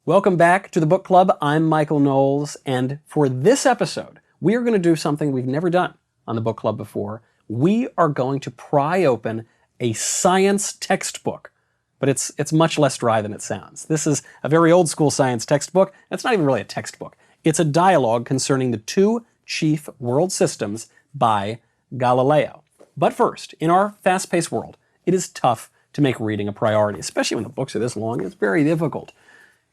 Welcome back to the Book Club. I'm Michael Knowles, and for this episode, we are going to do something we've never done on the Book Club before. We are going to pry open a science textbook, but it's much less dry than it sounds. This is a very old school science textbook. It's not even really a textbook. It's a dialogue concerning the two chief world systems by Galileo. But first, in our fast-paced world, it is tough to make reading a priority, especially when the books are this long. It's very difficult.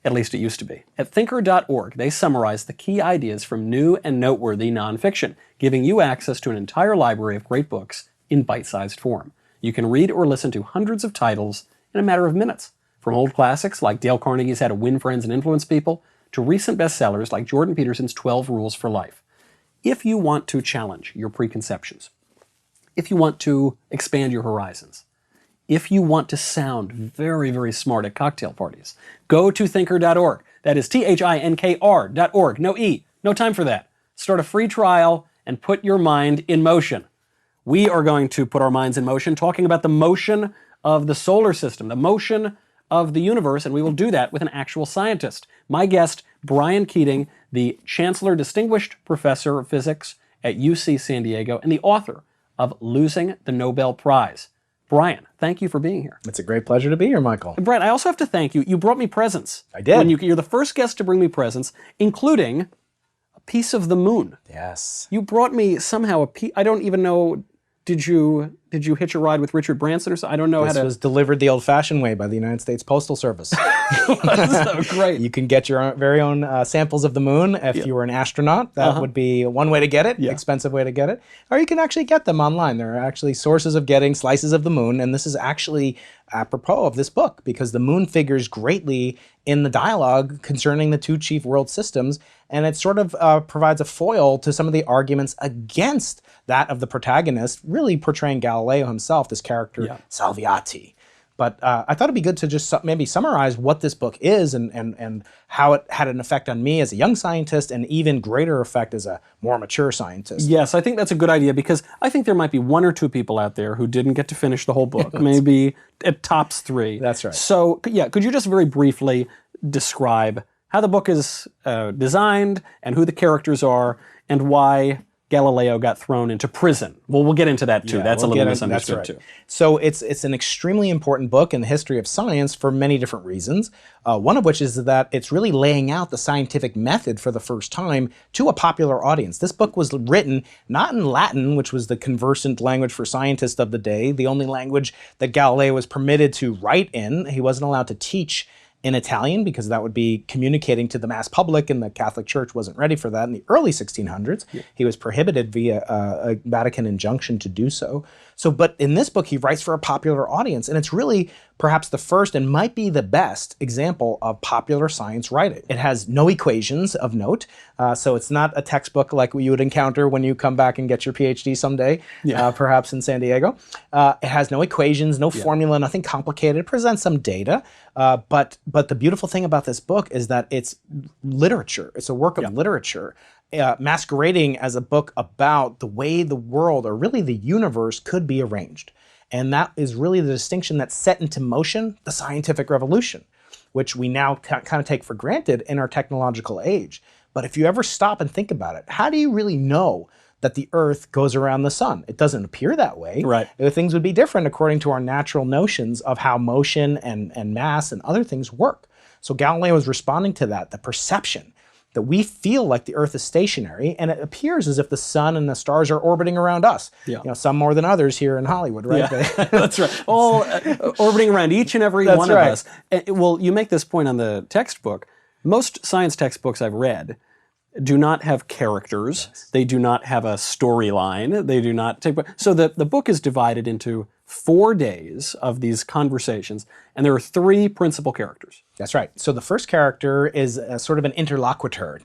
At least it used to be. At thinker.org, they summarize the key ideas from new and noteworthy nonfiction, giving you access to an entire library of great books in bite-sized form. You can read or listen to hundreds of titles in a matter of minutes, from old classics like Dale Carnegie's How to Win Friends and Influence People, to recent bestsellers like Jordan Peterson's 12 Rules for Life. If you want to challenge your preconceptions, if you want to expand your horizons, if you want to sound very, very smart at cocktail parties, go to thinker.org. That is THINKR.org. No E. No time for that. Start a free trial and put your mind in motion. We are going to put our minds in motion, talking about the motion of the solar system, the motion of the universe, and we will do that with an actual scientist. My guest, Brian Keating, the Chancellor Distinguished Professor of Physics at UC San Diego and the author of Losing the Nobel Prize. Brian, thank you for being here. It's a great pleasure to be here, Michael. And Brian, I also have to thank you. You brought me presents. I did. You're the first guest to bring me presents, including a piece of the moon. Yes. You brought me somehow a piece. I don't even know. Did you hitch a ride with Richard Branson or something? I don't know how to. This was delivered the old-fashioned way by the United States Postal Service. That's so great. You can get your very own samples of the moon if you were an astronaut. That would be one way to get it, expensive way to get it. Or you can actually get them online. There are actually sources of getting slices of the moon, and this is actually apropos of this book because the moon figures greatly in the dialogue concerning the two chief world systems, and it sort of provides a foil to some of the arguments against that of the protagonist, really portraying Galileo himself, this character Salviati. But I thought it'd be good to just maybe summarize what this book is and how it had an effect on me as a young scientist and even greater effect as a more mature scientist. Yes, I think that's a good idea because I think there might be one or two people out there who didn't get to finish the whole book, maybe at tops 3. That's right. So, yeah, could you just very briefly describe how the book is designed and who the characters are and why Galileo got thrown into prison? Well, we'll get into that too. That's a little misunderstood too. So it's an extremely important book in the history of science for many different reasons. One of which is that it's really laying out the scientific method for the first time to a popular audience. This book was written not in Latin, which was the conversant language for scientists of the day, the only language that Galileo was permitted to write in. He wasn't allowed to teach in Italian because that would be communicating to the mass public, and the Catholic Church wasn't ready for that in the early 1600s. He was prohibited via a Vatican injunction to do so. But in this book, he writes for a popular audience, and it's really perhaps the first and might be the best example of popular science writing. It has no equations of note, so it's not a textbook like you would encounter when you come back and get your PhD someday, perhaps in San Diego. It has no equations, no formula, nothing complicated. It presents some data, but the beautiful thing about this book is that it's literature. It's a work of literature. Masquerading as a book about the way the world, or really the universe, could be arranged. And that is really the distinction that set into motion the scientific revolution, which we now kind of take for granted in our technological age. But if you ever stop and think about it, how do you really know that the Earth goes around the sun? It doesn't appear that way. Right. Things would be different according to our natural notions of how motion and mass and other things work. So Galileo is responding to that, the perception that we feel like the Earth is stationary, and it appears as if the sun and the stars are orbiting around us. Some more than others here in Hollywood, right? That's right. All orbiting around each and every one of us. Well, you make this point on the textbook. Most science textbooks I've read do not have characters. They do not have a storyline. They do not take... So the book is divided into 4 days of these conversations, and there are 3 principal characters. That's right. So the first character is sort of an interlocutor,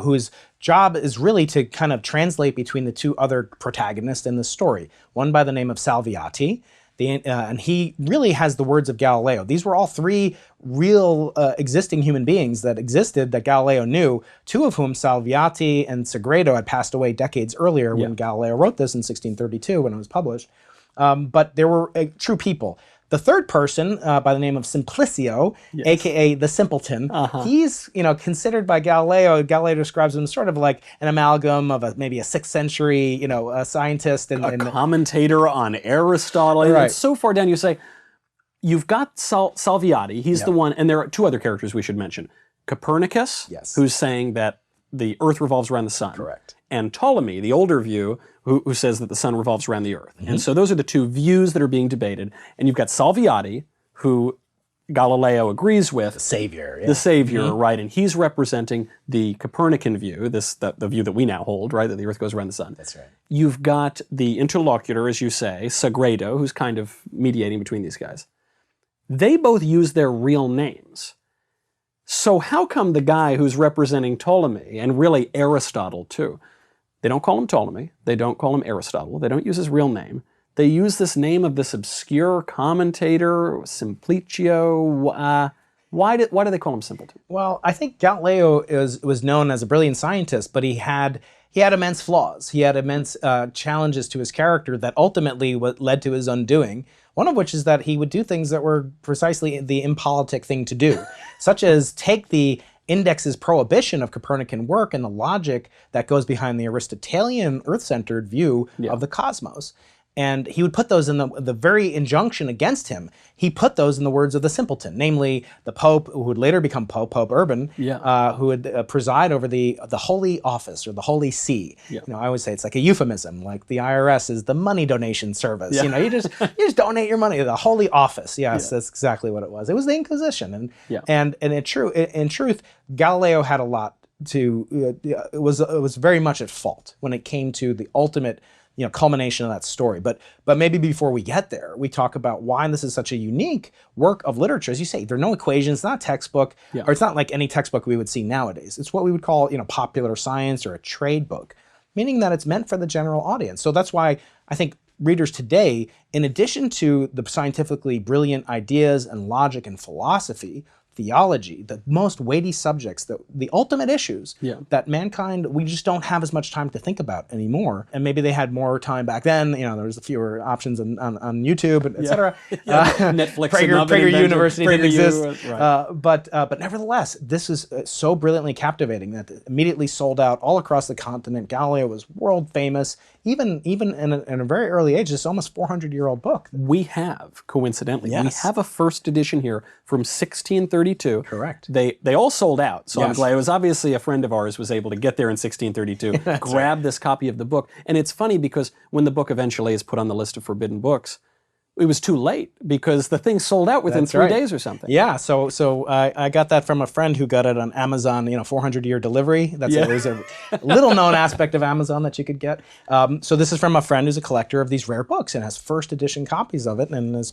whose job is really to kind of translate between the 2 other protagonists in the story. One by the name of Salviati, and he really has the words of Galileo. These were all 3 real existing human beings that existed that Galileo knew, 2 of whom, Salviati and Sagredo, had passed away decades earlier when Galileo wrote this in 1632 when it was published. But they were true people. The third person, by the name of Simplicio, aka the Simpleton, he's considered by Galileo. Galileo describes him sort of like an amalgam of maybe a 6th century a scientist and a commentator on Aristotle. Right. It's so far down. You say you've got Salviati. He's the one, and there are 2 other characters we should mention: Copernicus, who's saying that the Earth revolves around the sun. Correct. And Ptolemy, the older view, who says that the sun revolves around the Earth. And so those are the 2 views that are being debated. And you've got Salviati, who Galileo agrees with. The savior. Yeah. The savior, right? And he's representing the Copernican view, the view that we now hold, right? That the Earth goes around the sun. That's right. You've got the interlocutor, as you say, Sagredo, who's kind of mediating between these guys. They both use their real names. So how come the guy who's representing Ptolemy, and really Aristotle too, they don't call him Ptolemy, they don't call him Aristotle, they don't use his real name, they use this name of this obscure commentator, Simplicio. Why do they call him Simpleton? Well, I think Galileo was known as a brilliant scientist, but he had immense flaws. He had immense challenges to his character that ultimately led to his undoing. One of which is that he would do things that were precisely the impolitic thing to do, such as take the index's prohibition of Copernican work and the logic that goes behind the Aristotelian Earth-centered view of the cosmos. And he would put those in the very injunction against him. He put those in the words of the Simpleton, namely the Pope, who would later become Pope Urban, who would preside over the Holy Office or the Holy See. I always say it's like a euphemism, like the IRS is the money donation service. You just donate your money to the Holy Office. Yes, that's exactly what it was. It was the Inquisition, and in truth, Galileo had a lot to. It was very much at fault when it came to the ultimate culmination of that story. But maybe before we get there, we talk about why this is such a unique work of literature. As you say, there are no equations, it's not a textbook, or it's not like any textbook we would see nowadays. It's what we would call, popular science or a trade book, meaning that it's meant for the general audience. So that's why I think readers today, in addition to the scientifically brilliant ideas and logic and philosophy, theology, the most weighty subjects, the ultimate issues that mankind, we just don't have as much time to think about anymore. And maybe they had more time back then. There was fewer options on YouTube, etc. Netflix, Prager University didn't exist. Right. But nevertheless, this is so brilliantly captivating that it immediately sold out all across the continent. Galileo was world famous. Even in a very early age, it's almost 400-year-old book. We have, coincidentally, we have a first edition here from 1632. Correct. They all sold out, so I'm glad. It was obviously a friend of ours was able to get there in 1632, grab this copy of the book. And it's funny because when the book eventually is put on the list of forbidden books, it was too late because the thing sold out within 3 days or something. Yeah, so I got that from a friend who got it on Amazon, 400-year delivery. It was a little-known aspect of Amazon that you could get. So this is from a friend who's a collector of these rare books and has first edition copies of it and has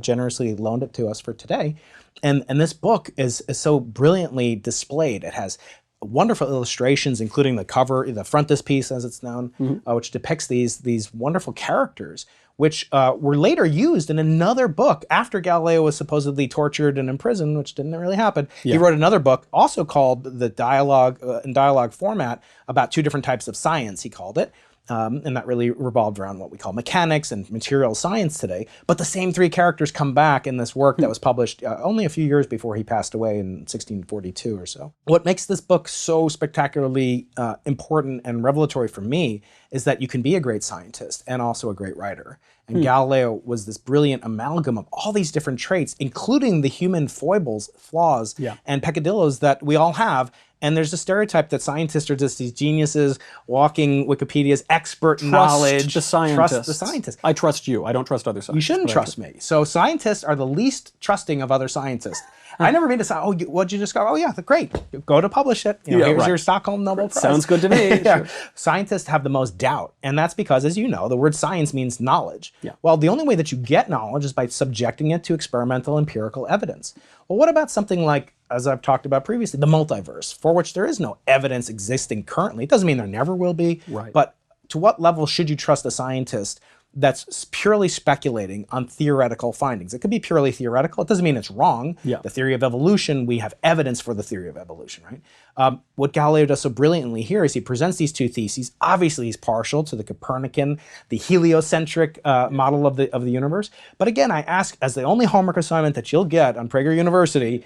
generously loaned it to us for today. And this book is so brilliantly displayed. It has wonderful illustrations, including the cover, the frontispiece as it's known, which depicts these wonderful characters, which were later used in another book after Galileo was supposedly tortured and imprisoned, which didn't really happen. He wrote another book also called The Dialogue, in dialogue format, about 2 different types of science, he called it. And that really revolved around what we call mechanics and material science today. But the same 3 characters come back in this work that was published only a few years before he passed away in 1642 or so. What makes this book so spectacularly important and revelatory for me is that you can be a great scientist and also a great writer. And Galileo was this brilliant amalgam of all these different traits, including the human foibles, flaws, and peccadillos that we all have. And there's a stereotype that scientists are just these geniuses walking Wikipedia's expert knowledge. Trust the scientists. I trust you. I don't trust other scientists. You shouldn't trust me. So scientists are the least trusting of other scientists. I never been to science. Oh, what'd you discover? Oh, yeah, great. Go to publish it. Here's your Stockholm Nobel Prize. Sounds good to me. Sure. Scientists have the most doubt. And that's because, as you know, the word science means knowledge. Well, the only way that you get knowledge is by subjecting it to experimental empirical evidence. Well, what about something like, as I've talked about previously, the multiverse, for which there is no evidence existing currently? It doesn't mean there never will be. But to what level should you trust a scientist that's purely speculating on theoretical findings. It could be purely theoretical. It doesn't mean it's wrong. Yeah. The theory of evolution, we have evidence for the theory of evolution, right? What Galileo does so brilliantly here is he presents these two theses. Obviously, he's partial to the Copernican, the heliocentric model of the universe. But again, I ask, as the only homework assignment that you'll get on Prager University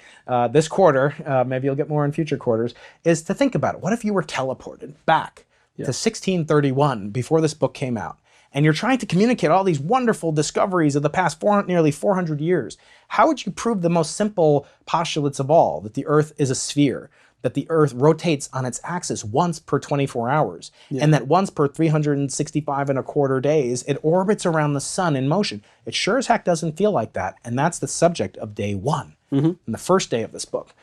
this quarter, maybe you'll get more in future quarters, is to think about it. What if you were teleported back to 1631 before this book came out? And you're trying to communicate all these wonderful discoveries of the past nearly 400 years. How would you prove the most simple postulates of all, that the Earth is a sphere, that the Earth rotates on its axis once per 24 hours, and that once per 365 and a quarter days, it orbits around the sun in motion? It sure as heck doesn't feel like that, and that's the subject of day one, in the first day of this book.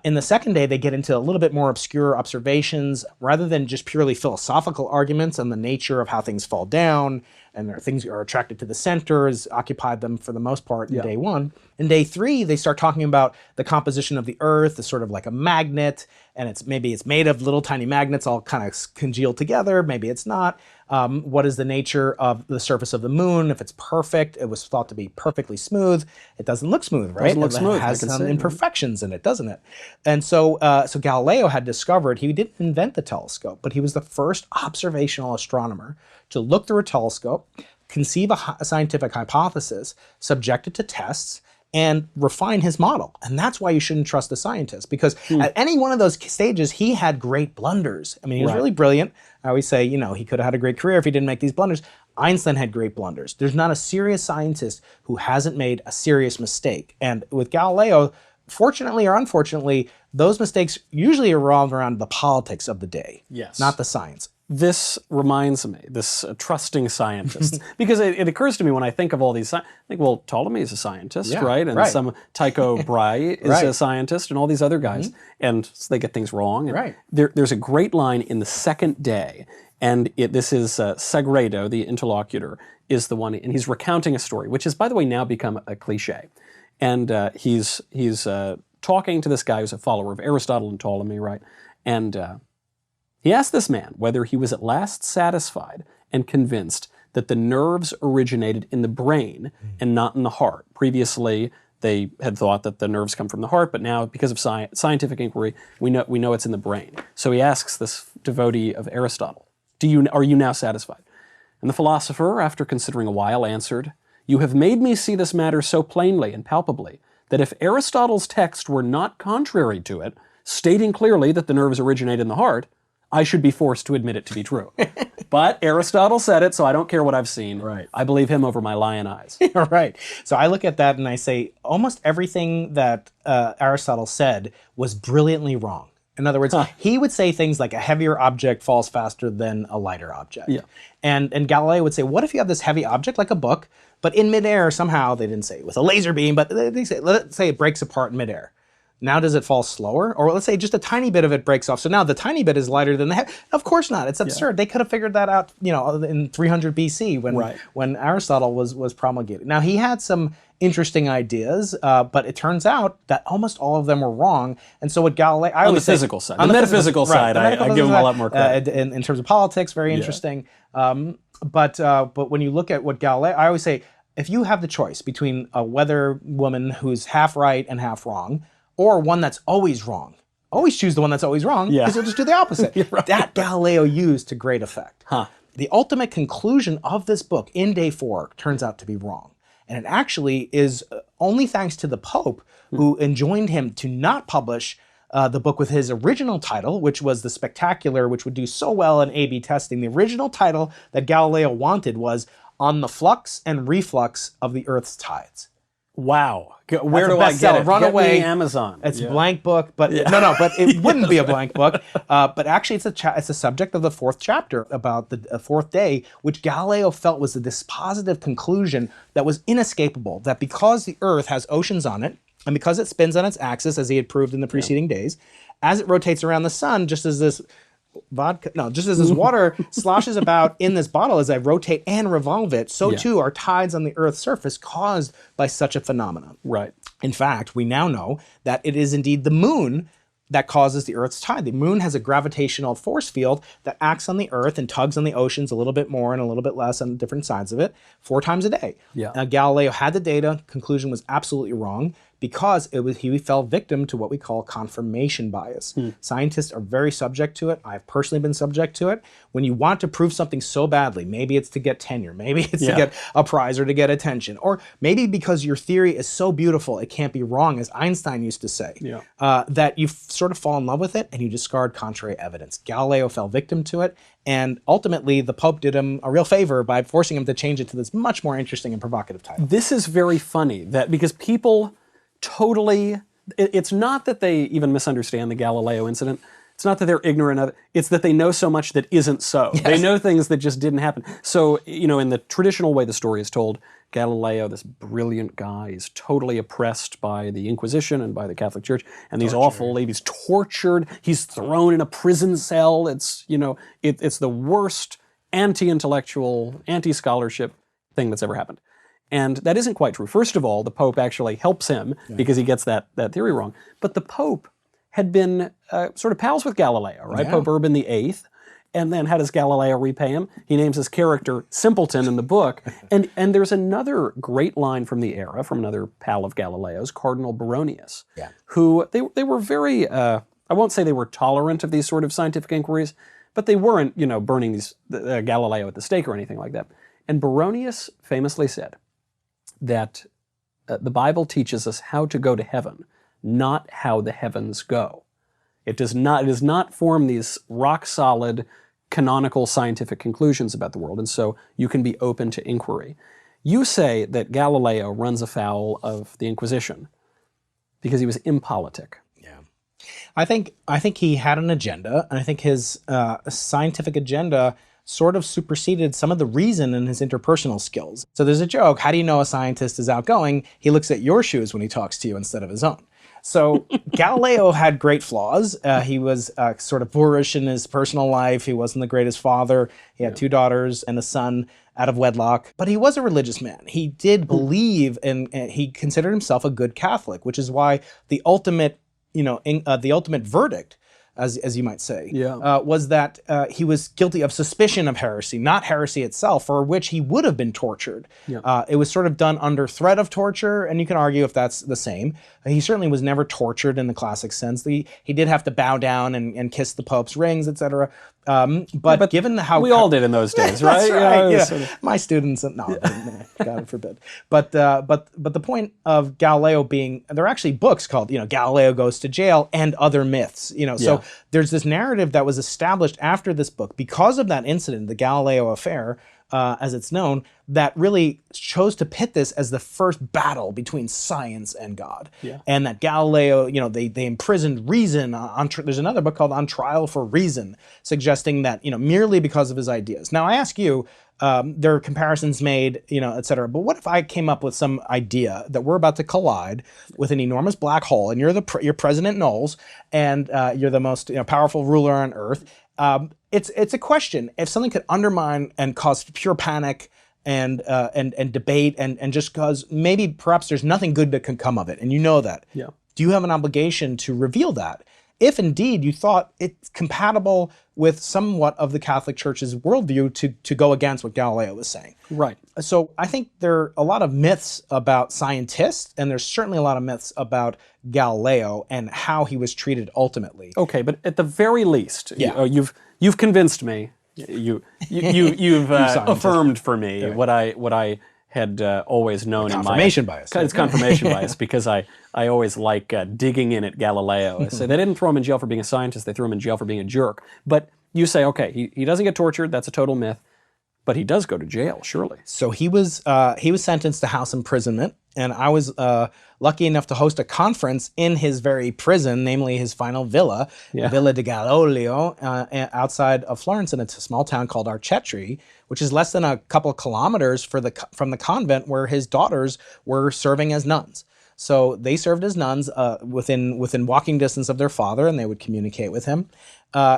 In the second day, they get into a little bit more obscure observations rather than just purely philosophical arguments on the nature of how things fall down and things are attracted to the center, has occupied them for the most part in day one. In day three, they start talking about the composition of the Earth as sort of like a magnet, and maybe it's made of little tiny magnets all kind of congealed together, maybe it's not. What is the nature of the surface of the moon? If it's perfect, it was thought to be perfectly smooth. It doesn't look smooth, right? Doesn't look smooth. It has some imperfections in it, doesn't it? And so Galileo had discovered, he didn't invent the telescope, but he was the first observational astronomer to look through a telescope, conceive a scientific hypothesis, subject it to tests, and refine his model. And that's why you shouldn't trust a scientist, because at any one of those stages, he had great blunders. I mean, he was really brilliant. I always say, you know, he could have had a great career if he didn't make these blunders. Einstein had great blunders. There's not a serious scientist who hasn't made a serious mistake. And with Galileo, fortunately or unfortunately, those mistakes usually revolve around the politics of the day, not the science. This reminds me, this trusting scientist, because it occurs to me when I think of all these, I think, well, Ptolemy is a scientist, right? And some Tycho Brahe is a scientist, and all these other guys, and so they get things wrong. And there's a great line in the second day, and this is Sagredo, the interlocutor, is the one, and he's recounting a story, which has, by the way, now become a cliche. And he's talking to this guy who's a follower of Aristotle and Ptolemy, right? And he asked this man whether he was at last satisfied and convinced that the nerves originated in the brain and not in the heart. Previously, they had thought that the nerves come from the heart, but now, because of scientific inquiry, we know it's in the brain. So he asks this devotee of Aristotle, are you now satisfied? And the philosopher, after considering a while, answered, "You have made me see this matter so plainly and palpably that if Aristotle's text were not contrary to it, stating clearly that the nerves originate in the heart, I should be forced to admit it to be true. But Aristotle said it, so I don't care what I've seen. I believe him over my lion eyes." So I look at that and I say, almost everything that Aristotle said was brilliantly wrong. In other words, he would say things like a heavier object falls faster than a lighter object. And Galileo would say, what if you have this heavy object like a book, but in midair somehow, they didn't say with a laser beam, but let's say it breaks apart in midair. Now does it fall slower? Or let's say just a tiny bit of it breaks off. So now the tiny bit is lighter than the heavy. Of course not. It's absurd. They could have figured that out, you know, in 300 BC when Aristotle was promulgated. Now he had some interesting ideas, but it turns out that almost all of them were wrong. And so what Galileo... On the physical side. On the metaphysical side, I give him a lot more credit. In terms of politics, very interesting. But when you look at what Galileo... I always say, if you have the choice between a weather woman who's half right and half wrong, or one that's always wrong, always choose the one that's always wrong, because you'll just do the opposite. That Galileo used to great effect. The ultimate conclusion of this book in day 4 turns out to be wrong. And it actually is only thanks to the Pope, who enjoined him to not publish the book with his original title, which was The Spectacular, which would do so well in A/B testing. The original title that Galileo wanted was On the Flux and Reflux of the Earth's Tides. Wow. Where do I get it? Run away. Amazon. It's a blank book, but no, but it wouldn't be a blank book. But actually, it's a subject of the 4th chapter about the 4th day, which Galileo felt was the dispositive conclusion that was inescapable, that because the Earth has oceans on it, and because it spins on its axis, as he had proved in the preceding days, as it rotates around the sun, just as this water sloshes about in this bottle as I rotate and revolve it, so too are tides on the Earth's surface caused by such a phenomenon. In fact, we now know that it is indeed the moon that causes the Earth's tide. The moon has a gravitational force field that acts on the Earth and tugs on the oceans a little bit more and a little bit less on different sides of it 4 times a day. Yeah. Galileo had the data. Conclusion was absolutely wrong because he fell victim to what we call confirmation bias. Scientists are very subject to it. I've personally been subject to it. When you want to prove something so badly, maybe it's to get tenure, maybe it's to get a prize or to get attention, or maybe because your theory is so beautiful it can't be wrong, as Einstein used to say, that you sort of fall in love with it and you discard contrary evidence. Galileo fell victim to it, and ultimately the Pope did him a real favor by forcing him to change it to this much more interesting and provocative title. This is very funny, that because people totally, it's not that they even misunderstand the Galileo incident. It's not that they're ignorant of it. It's that they know so much that isn't so. Yes. They know things that just didn't happen. So, you know, in the traditional way the story is told, Galileo, this brilliant guy, is totally oppressed by the Inquisition and by the Catholic Church, and these awful ladies, tortured. He's thrown in a prison cell. It's, you know, it's the worst anti-intellectual, anti-scholarship thing that's ever happened. And that isn't quite true. First of all, the Pope actually helps him because he gets that theory wrong. But the Pope had been sort of pals with Galileo, right? Pope Urban VIII. And then how does Galileo repay him? He names his character Simpleton in the book. And there's another great line from the era, from another pal of Galileo's, Cardinal Baronius, who they were very, I won't say they were tolerant of these sort of scientific inquiries, but they weren't, you know, burning Galileo at the stake or anything like that. And Baronius famously said that the Bible teaches us how to go to heaven, not how the heavens go. It does not form these rock-solid, canonical scientific conclusions about the world, and so you can be open to inquiry. You say that Galileo runs afoul of the Inquisition because he was impolitic. Yeah. I think he had an agenda, and I think his scientific agenda sort of superseded some of the reason in his interpersonal skills. So there's a joke, how do you know a scientist is outgoing? He looks at your shoes when he talks to you instead of his own. So Galileo had great flaws. He was sort of boorish in his personal life. He wasn't the greatest father. He had 2 daughters and a son out of wedlock. But he was a religious man. He did believe, and he considered himself a good Catholic, which is why the ultimate, the ultimate verdict, as you might say, was that he was guilty of suspicion of heresy, not heresy itself, for which he would have been tortured. It was sort of done under threat of torture, and you can argue if that's the same. He certainly was never tortured in the classic sense. He did have to bow down and kiss the Pope's rings, etc. But given how we all did in those days, right? That's right. Sort of. My students, no, God forbid. But the point of Galileo being, there are actually books called, Galileo Goes to Jail and Other Myths. So there's this narrative that was established after this book because of that incident, the Galileo affair, as it's known, that really chose to pit this as the first battle between science and God. And that Galileo, they imprisoned reason. There's another book called On Trial for Reason, suggesting that, merely because of his ideas. Now, I ask you, there are comparisons made, et cetera, but what if I came up with some idea that we're about to collide with an enormous black hole, and you're President Knowles, and you're the most powerful ruler on Earth? It's a question. If something could undermine and cause pure panic and debate and just cause perhaps there's nothing good that can come of it, and you know that. Do you have an obligation to reveal that? If indeed you thought it's compatible with somewhat of the Catholic Church's worldview to go against what Galileo was saying. Right. So I think there are a lot of myths about scientists, and there's certainly a lot of myths about Galileo and how he was treated ultimately. Okay, but at the very least, you've convinced me. You've affirmed for me what I had always known. Confirmation bias. It's confirmation bias, because I always like digging in at Galileo. I say they didn't throw him in jail for being a scientist, they threw him in jail for being a jerk. But you say, okay, he doesn't get tortured, that's a total myth, but he does go to jail, surely. So he was sentenced to house imprisonment, and I was lucky enough to host a conference in his very prison, namely his final villa, Villa di Galileo, outside of Florence, in a small town called Arcetri, which is less than a couple of kilometers from the convent where his daughters were serving as nuns. So they served as nuns within walking distance of their father, and they would communicate with him.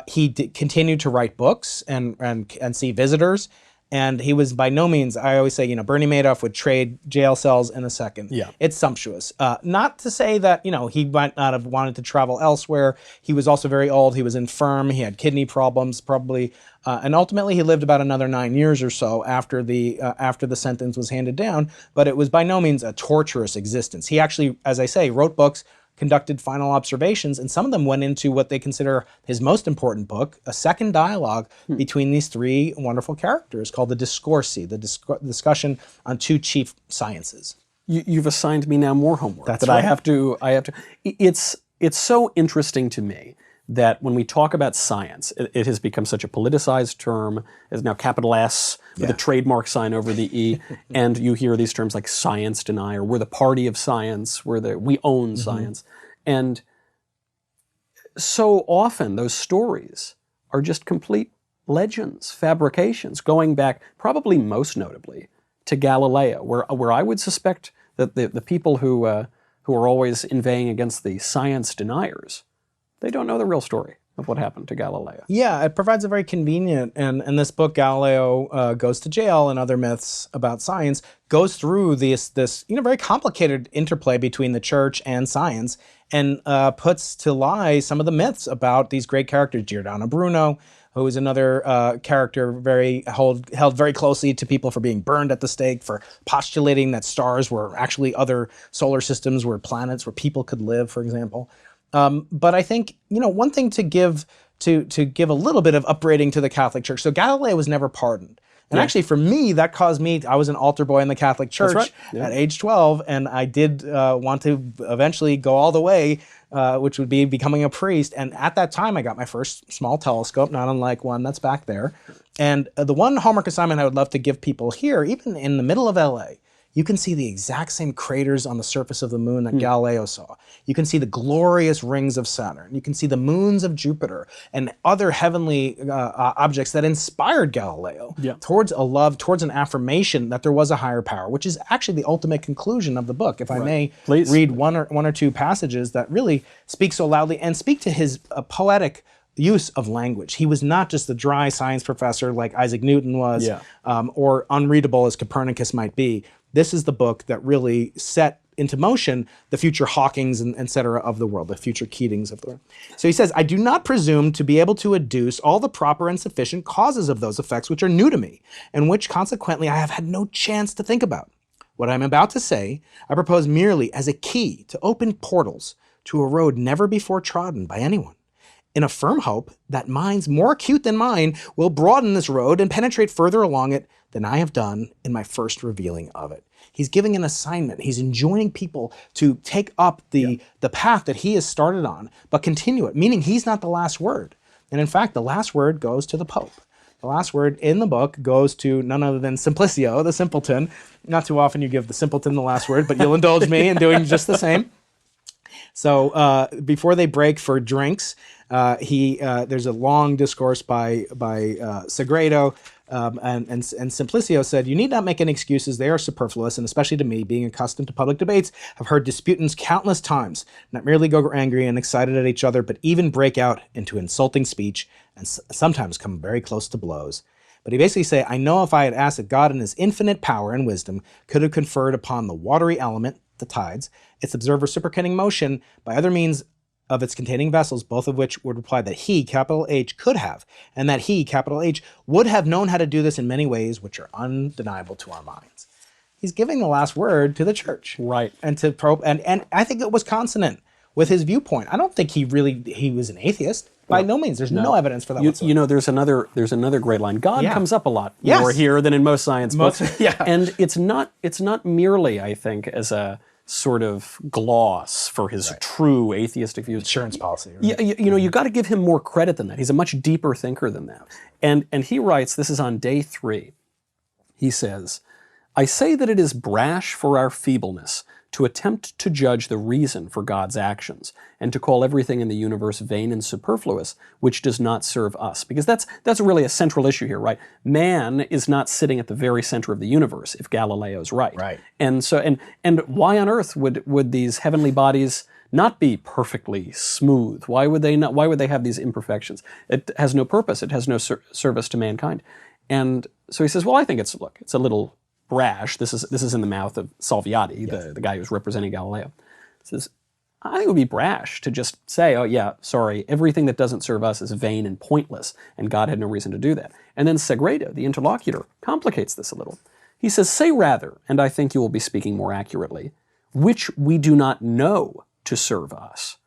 He continued to write books and see visitors. And he was by no means, I always say, you know, Bernie Madoff would trade jail cells in a second. Yeah. It's sumptuous. Not to say that, you know, he might not have wanted to travel elsewhere. He was also very old. He was infirm. He had kidney problems, probably. And ultimately, he lived about another 9 years or so after the sentence was handed down. But it was by no means a torturous existence. He actually, as I say, wrote books, conducted final observations, and some of them went into what they consider his most important book, a second dialogue between these three wonderful characters called the Discorsi, the discussion on two chief sciences. You've assigned me now more homework. That's that right. I have to. It's so interesting to me that when we talk about science, it has become such a politicized term. It's now capital S with a trademark sign over the E, and you hear these terms like science denier. We're the party of science. We own science, and so often those stories are just complete legends, fabrications, going back probably most notably to Galileo, where I would suspect that the people who are always inveighing against the science deniers, they don't know the real story of what happened to Galileo. Yeah, it provides a very convenient, and in this book, Galileo goes to jail, and other myths about science goes through this very complicated interplay between the church and science, and puts to lie some of the myths about these great characters. Giordano Bruno, who is another character held very closely to people for being burned at the stake, for postulating that stars were actually other solar systems, were planets where people could live, for example. But I think, you know, one thing to give a little bit of upbraiding to the Catholic Church. So Galileo was never pardoned. And actually, for me, that caused me, I was an altar boy in the Catholic Church at age 12, and I did want to eventually go all the way, which would be becoming a priest. And at that time, I got my first small telescope, not unlike one that's back there. And the one homework assignment I would love to give people here, even in the middle of LA, you can see the exact same craters on the surface of the moon that Galileo saw. You can see the glorious rings of Saturn. You can see the moons of Jupiter and other heavenly objects that inspired Galileo towards a love, towards an affirmation that there was a higher power, which is actually the ultimate conclusion of the book. If I may read one or two passages that really speak so loudly and speak to his poetic use of language. He was not just a dry science professor like Isaac Newton was, or unreadable as Copernicus might be. This is the book that really set into motion the future Hawkings and et cetera of the world, the future Keatings of the world. So he says, I do not presume to be able to adduce all the proper and sufficient causes of those effects which are new to me, and which consequently I have had no chance to think about. What I am about to say, I propose merely as a key to open portals to a road never before trodden by anyone, in a firm hope that minds more acute than mine will broaden this road and penetrate further along it than I have done in my first revealing of it. He's giving an assignment. He's enjoining people to take up the path that he has started on, but continue it, meaning he's not the last word. And in fact, the last word goes to the Pope. The last word in the book goes to none other than Simplicio, the simpleton. Not too often you give the simpleton the last word, but you'll indulge me in doing just the same. So before they break for drinks, there's a long discourse by Sagredo, and Simplicio said, you need not make any excuses. They are superfluous, and especially to me, being accustomed to public debates, have heard disputants countless times, not merely go angry and excited at each other, but even break out into insulting speech and sometimes come very close to blows. But he basically say, I know if I had asked that God in his infinite power and wisdom could have conferred upon the watery element, the tides, its observed reciprocating motion by other means of its containing vessels, both of which would reply that he, capital H, could have, and that he, capital H, would have known how to do this in many ways which are undeniable to our minds. He's giving the last word to the church. Right. And to probe, and I think it was consonant with his viewpoint. I don't think he was an atheist. By no means. There's no evidence for that whatsoever. You know, there's another great line. God comes up a lot more here than in most science books. And it's not merely, I think, as a sort of gloss for his true atheistic views. Insurance policy. Right? You know, you got to give him more credit than that. He's a much deeper thinker than that. And he writes, this is on day 3, he says, I say that it is brash for our feebleness to attempt to judge the reason for God's actions, and to call everything in the universe vain and superfluous, which does not serve us. Because that's really a central issue here, right? Man is not sitting at the very center of the universe, if Galileo's right. Right. And so, and why on earth would these heavenly bodies not be perfectly smooth? Why would they have these imperfections? It has no purpose. It has no service to mankind. And So he says, well, I think it's a little brash. This is in the mouth of Salviati, the guy who's representing Galileo. He says, I think it would be brash to just say, oh yeah, sorry, everything that doesn't serve us is vain and pointless, and God had no reason to do that. And then Segredo, the interlocutor, complicates this a little. He says, say rather, and I think you will be speaking more accurately, which we do not know to serve us.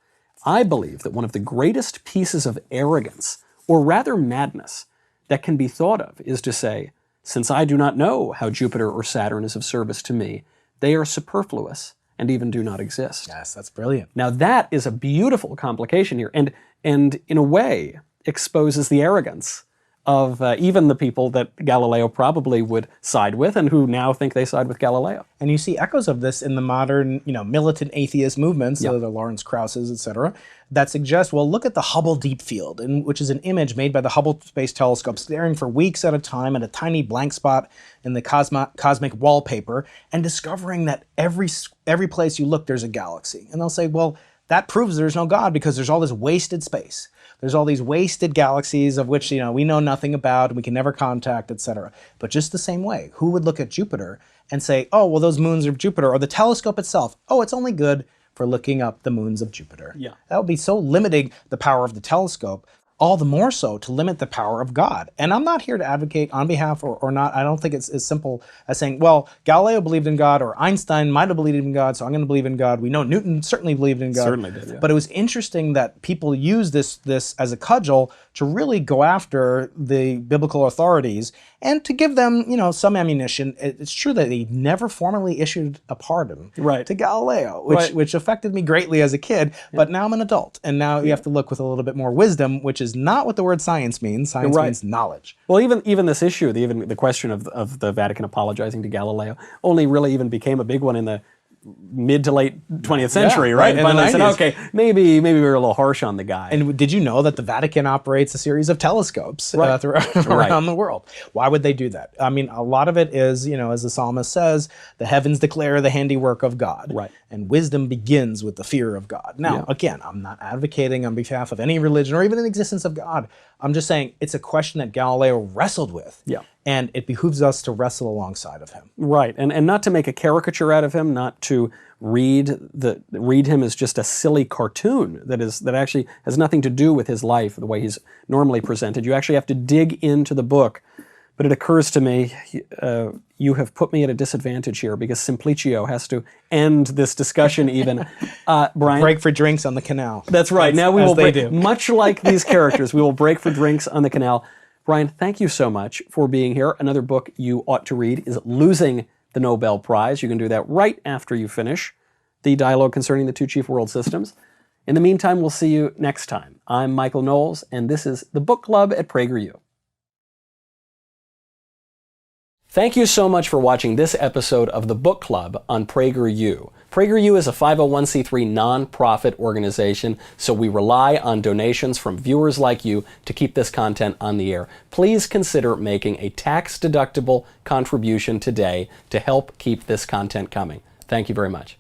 I believe that one of the greatest pieces of arrogance, or rather madness, that can be thought of is to say, since I do not know how Jupiter or Saturn is of service to me, they are superfluous and even do not exist. Yes, that's brilliant. Now that is a beautiful complication here, and in a way exposes the arrogance of even the people that Galileo probably would side with and who now think they side with Galileo. And you see echoes of this in the modern, militant atheist movements, the Lawrence Krauses, etc., that suggest, well, look at the Hubble Deep Field, which is an image made by the Hubble Space Telescope staring for weeks at a time at a tiny blank spot in the cosmic wallpaper and discovering that every place you look, there's a galaxy. And they'll say, well, that proves there's no God because there's all this wasted space. There's all these wasted galaxies of which, we know nothing about and we can never contact, etc. But just the same way, who would look at Jupiter and say, oh, well, those moons of Jupiter, or the telescope itself, oh, it's only good for looking up the moons of Jupiter. Yeah. That would be so limiting the power of the telescope, all the more so to limit the power of God. And I'm not here to advocate on behalf or not. I don't think it's as simple as saying, well, Galileo believed in God, or Einstein might have believed in God, so I'm going to believe in God. We know Newton certainly believed in God. Certainly did, yeah. But it was interesting that people use this as a cudgel to really go after the biblical authorities and to give them, some ammunition. It's true that they never formally issued a pardon to Galileo, which affected me greatly as a kid, but now I'm an adult, and now you have to look with a little bit more wisdom, which is not what the word science means. Science means knowledge. Well, even this issue, even the question of the Vatican apologizing to Galileo, only really even became a big one in the mid to late 20th century, right? In the Finally said, 90s. okay, maybe we were a little harsh on the guy. And did you know that the Vatican operates a series of telescopes around the world? Why would they do that? I mean, a lot of it is, as the psalmist says, the heavens declare the handiwork of God. Right. And wisdom begins with the fear of God. Now, again, I'm not advocating on behalf of any religion or even the existence of God. I'm just saying it's a question that Galileo wrestled with. Yeah. And it behooves us to wrestle alongside of him. Right, and not to make a caricature out of him, not to read him as just a silly cartoon that actually has nothing to do with his life, the way he's normally presented. You actually have to dig into the book. But it occurs to me, you have put me at a disadvantage here because Simplicio has to end this discussion even. Brian, break for drinks on the canal. That's right. Now we will break, do. Much like these characters, we will break for drinks on the canal. Brian, thank you so much for being here. Another book you ought to read is Losing the Nobel Prize. You can do that right after you finish the dialogue concerning the two chief world systems. In the meantime, we'll see you next time. I'm Michael Knowles, and this is the Book Club at PragerU. Thank you so much for watching this episode of the Book Club on PragerU. PragerU is a 501c3 nonprofit organization, so we rely on donations from viewers like you to keep this content on the air. Please consider making a tax-deductible contribution today to help keep this content coming. Thank you very much.